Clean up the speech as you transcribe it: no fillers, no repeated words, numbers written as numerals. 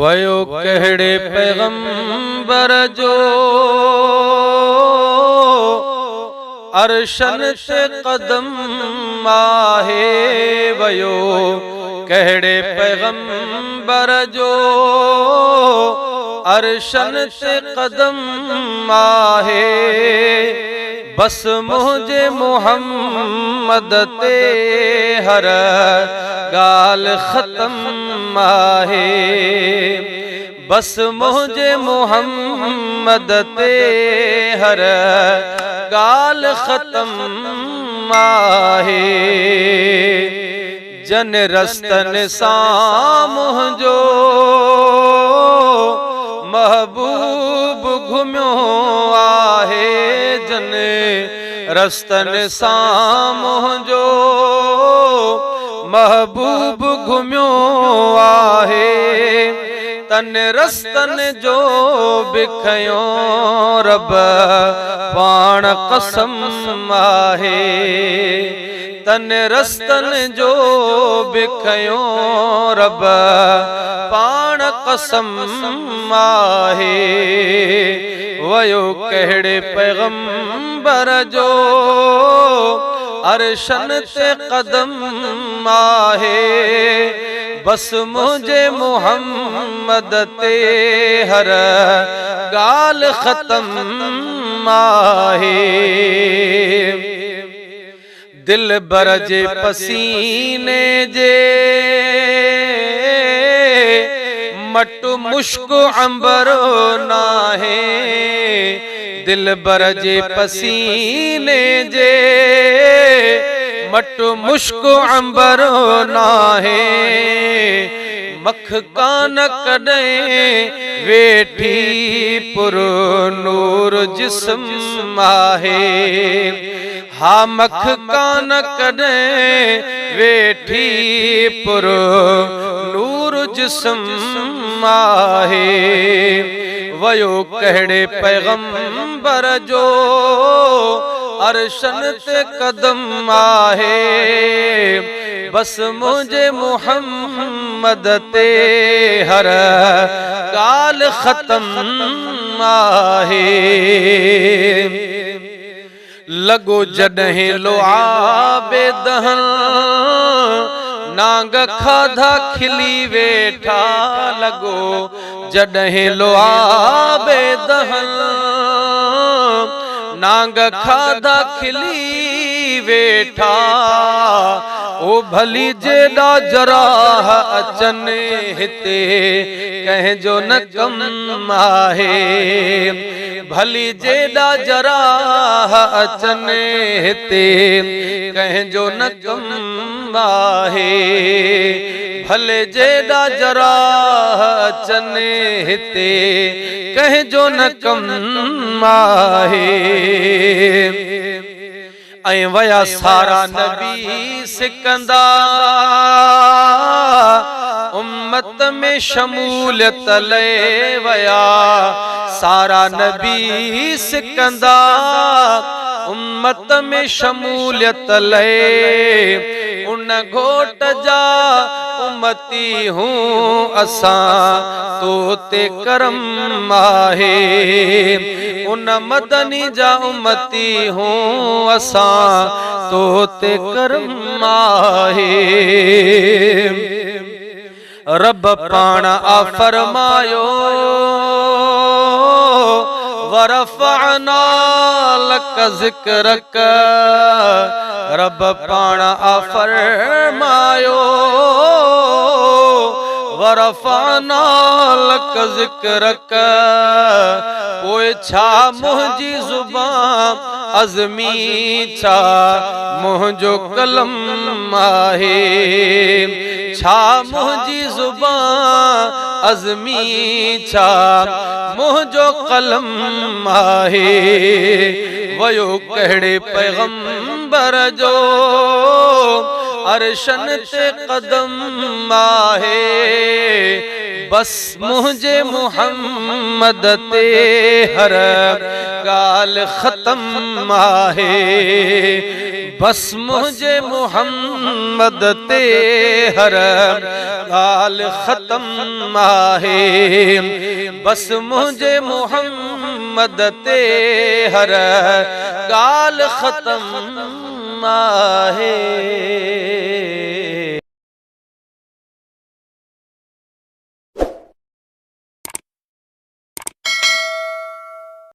view کہڑے پیغمبر جو عرشن تے قدم آہے ویو کہڑے پیغمبر جو عرشن تے قدم آہے بس مجھے محمد تے ہر گال ختم آہے بس مجھے محمد تے ہر گال ختم آہے جن رستن سام جو محبوب گھمیوں آہے جن رستن سام جو محبوب گھمیوں آہے تن رستن جو بکھیوں رب پان قسم آہے تن رستن جو بکھیوں رب پان قسم آہے ویو کہڑے پیغمبر جو عرشن تے قدم آہے بس مجھے محمد تے ہر گال ختم آہے دل برجے پسینے جے مٹ مشک عنبر ناہے دل برجے پسینے جے مٹ مشک عنبر ناہے مکھ کان کڈیں ویٹھی پر نور جسم آہے ہاں مکھ کان کڈیں ویٹھی پر نور جسم آہے ویو کہڑے پیغمبر جو عرشن تے قدم آہے بس مجھے محمد تے ہر گال ختم آہے لگو جڈہیں لعاب دہن نانگ کھادا کھلی ویٹھا لگو جڈہیں لعاب دہن نانگ کھادا کھلی ویٹھا او بھلی جیڑا جراح اچن ہتے کہیں جو نہ کم آہے بھلی جیڑا جراح اچن ہتے کہیں جو نہ کم آہے بھلے جیڑا جراح اچن ہتے کہیں جو نہ کم آہے ऐं वया सारा नबी सिकंदा उम्मत में शमूलियत ले वया सारा नबी सिकंदा उम्मत में शमूलियत ले उन घोट जा उम्मती हूँ असां तो ते करम आहे उन मदनी जा उम्मती हूँ असां तो ते करम आहे रब पाण आ फरमायो वरफ़अना लक ज़िक्रक रब पाण आ फरमायो वरफ़अना लक ज़िक्रक पोइ छा मुंहिंजी ज़ुबान अज़मी छा मुंहिंजो कलम आहे छा मुंहिंजी ज़ुबान अज़मी छा मुंहिंजो कलम आहे वयो कहिड़े पैगंबर जो अरशन ते कदम आहे बस मुझे मुहम्मद ते हर गाल खत्म आहे بس مجھے محمد تے ہر گال ختم آہے بس مجھے محمد تے ہر گال ختم آہے